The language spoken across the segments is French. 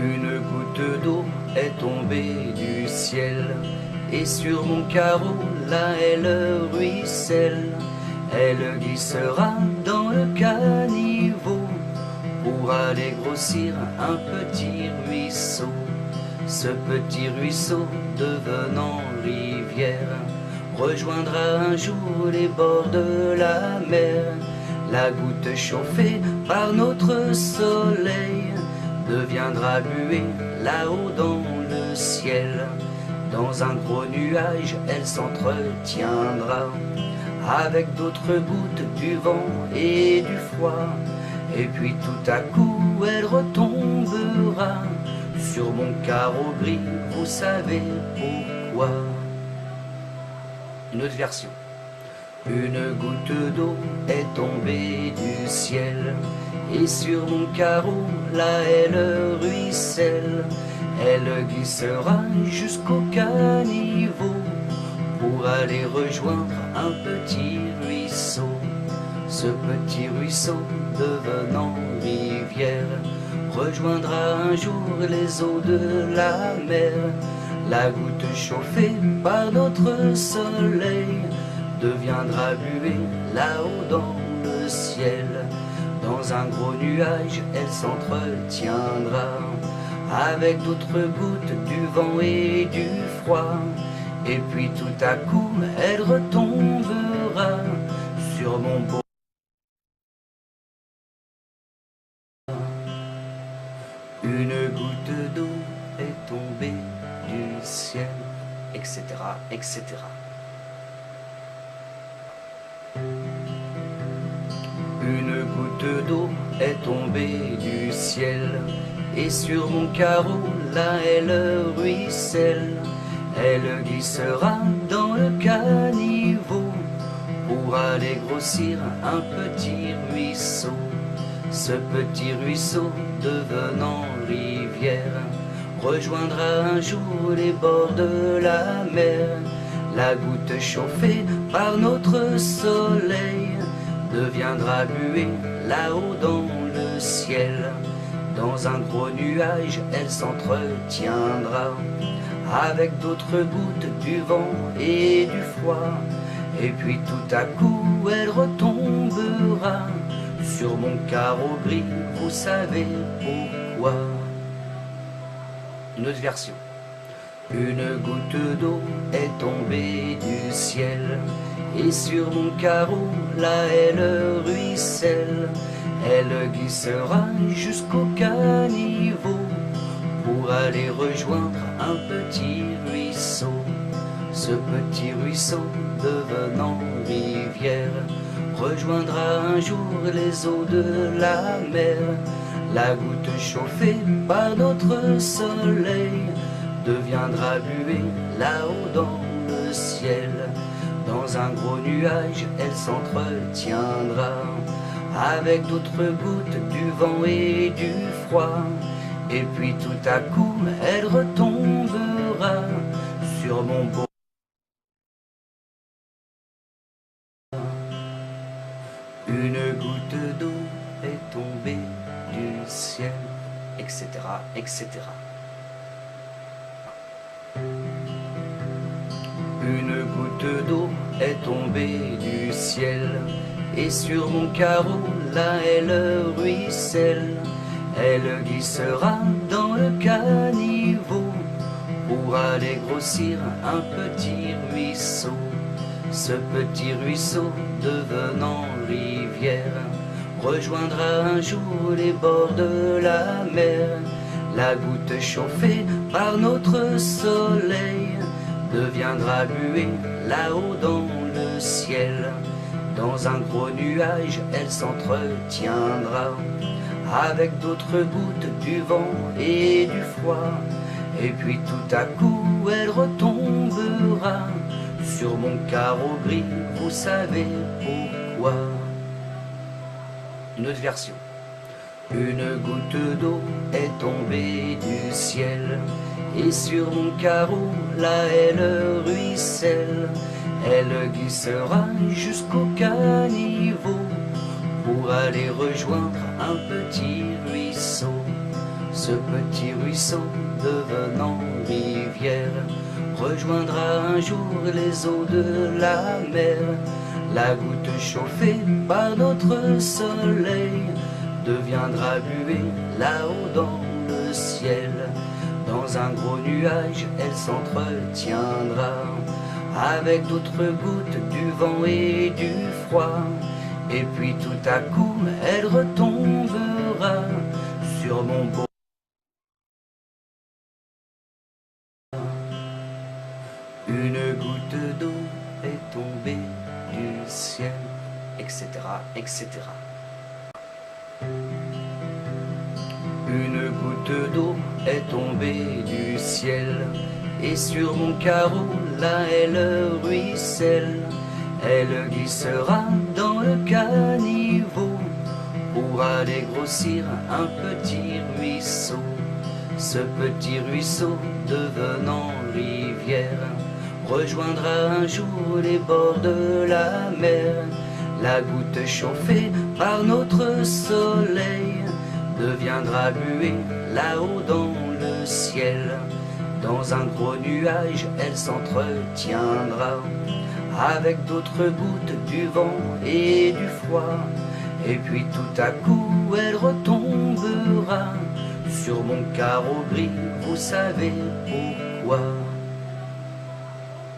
Une goutte d'eau est tombée du ciel, et sur mon carreau, là elle ruisselle. Elle glissera dans le caniveau, pour aller grossir un petit ruisseau. Ce petit ruisseau devenant rivière, rejoindra un jour les bords de la mer. La goutte chauffée par notre soleil deviendra buée là-haut dans le ciel. Dans un gros nuage, elle s'entretiendra avec d'autres gouttes du vent et du froid. Et puis tout à coup, elle retombera sur mon carreau gris, vous savez pourquoi. Une autre version. Une goutte d'eau est tombée du ciel, et sur mon carreau, là elle ruisselle. Elle glissera jusqu'au caniveau, pour aller rejoindre un petit ruisseau. Ce petit ruisseau devenant rivière, rejoindra un jour les eaux de la mer. La goutte chauffée par notre soleil deviendra buée là-haut dans le ciel. Dans un gros nuage, elle s'entretiendra avec d'autres gouttes du vent et du froid. Et puis tout à coup, elle retombera sur mon beau. Une goutte d'eau est tombée du ciel, etc., etc. Une goutte d'eau est tombée du ciel, et sur mon carreau, là elle ruisselle. Elle glissera dans le caniveau, pour aller grossir un petit ruisseau. Ce petit ruisseau devenant rivière, rejoindra un jour les bords de la mer. La goutte chauffée par notre soleil deviendra buée là-haut dans le ciel. Dans un gros nuage, elle s'entretiendra avec d'autres gouttes du vent et du froid. Et puis tout à coup, elle retombera sur mon carreau gris, vous savez pourquoi. Une autre version. Une goutte d'eau est tombée du ciel, et sur mon carreau, là elle ruisselle. Elle glissera jusqu'au caniveau, pour aller rejoindre un petit ruisseau. Ce petit ruisseau devenant rivière, rejoindra un jour les eaux de la mer. La goutte chauffée par notre soleil deviendra buée là-haut dans le ciel. Dans un gros nuage, elle s'entretiendra avec d'autres gouttes du vent et du froid. Et puis tout à coup, elle retombera sur mon beau. Une goutte d'eau est tombée du ciel, etc., etc. Une goutte d'eau est tombée du ciel, et sur mon carreau, là elle ruisselle. Elle glissera dans le caniveau, pour aller grossir un petit ruisseau. Ce petit ruisseau devenant rivière, rejoindra un jour les bords de la mer. La goutte chauffée par notre soleil deviendra buée là-haut dans le ciel. Dans un gros nuage, elle s'entretiendra avec d'autres gouttes du vent et du froid. Et puis tout à coup, elle retombera sur mon carreau gris, vous savez pourquoi. Une autre version. Une goutte d'eau est tombée du ciel, et sur mon carreau, là elle ruisselle. Elle glissera jusqu'au caniveau, pour aller rejoindre un petit ruisseau. Ce petit ruisseau devenant rivière rejoindra un jour les eaux de la mer. La goutte chauffée par notre soleil deviendra buée là-haut dans le ciel. Dans un gros nuage, elle s'entretiendra avec d'autres gouttes du vent et du froid. Et puis tout à coup, elle retombera sur mon beau. Une goutte d'eau est tombée du ciel, etc., etc. Une goutte d'eau est tombée du ciel, et sur mon carreau, là elle ruisselle. Elle glissera dans le caniveau pour aller grossir un petit ruisseau. Ce petit ruisseau devenant rivière rejoindra un jour les bords de la mer. La goutte chauffée par notre soleil deviendra buée là-haut dans le ciel. Dans un gros nuage, elle s'entretiendra avec d'autres gouttes du vent et du froid. Et puis tout à coup, elle retombera sur mon carreau gris, vous savez pourquoi.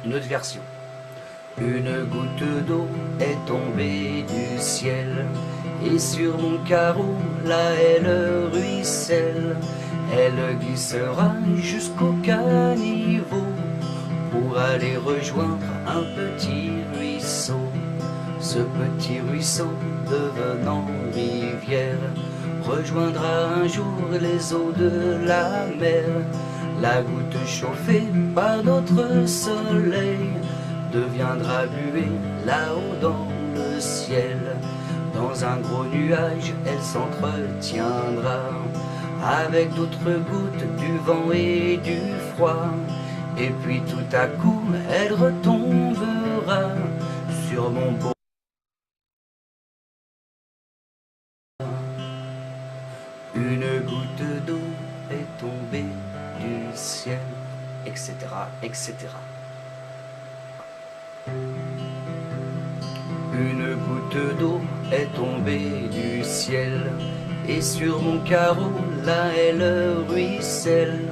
Une autre version. Une goutte d'eau est tombée du ciel, et sur mon carreau, là elle ruisselle. Elle glissera jusqu'au caniveau pour aller rejoindre un petit ruisseau. Ce petit ruisseau devenant rivière rejoindra un jour les eaux de la mer. La goutte chauffée par notre soleil deviendra buée là-haut dans le ciel. Dans un gros nuage, elle s'entretiendra avec d'autres gouttes du vent et du froid. Et puis tout à coup, elle retombera sur mon beau. Une goutte d'eau est tombée du ciel, etc., etc. Une goutte d'eau est tombée du ciel, et sur mon carreau, là elle ruisselle.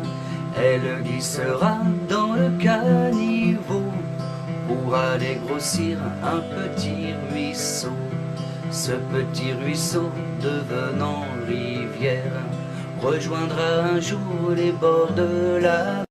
Elle glissera dans le caniveau pour aller grossir un petit ruisseau. Ce petit ruisseau devenant rivière rejoindra un jour les bords de la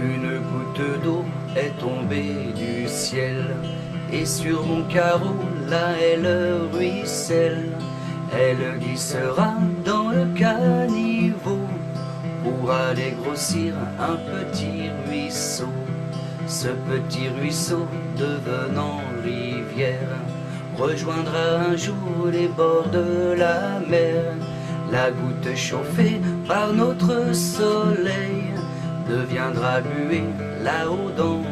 Une goutte d'eau est tombée du ciel, et sur mon carreau, là elle ruisselle. Elle glissera dans le caniveau pour aller grossir un petit ruisseau. Ce petit ruisseau devenant rivière rejoindra un jour les bords de la mer. La goutte chauffée par notre soleil deviendra buée là-haut dans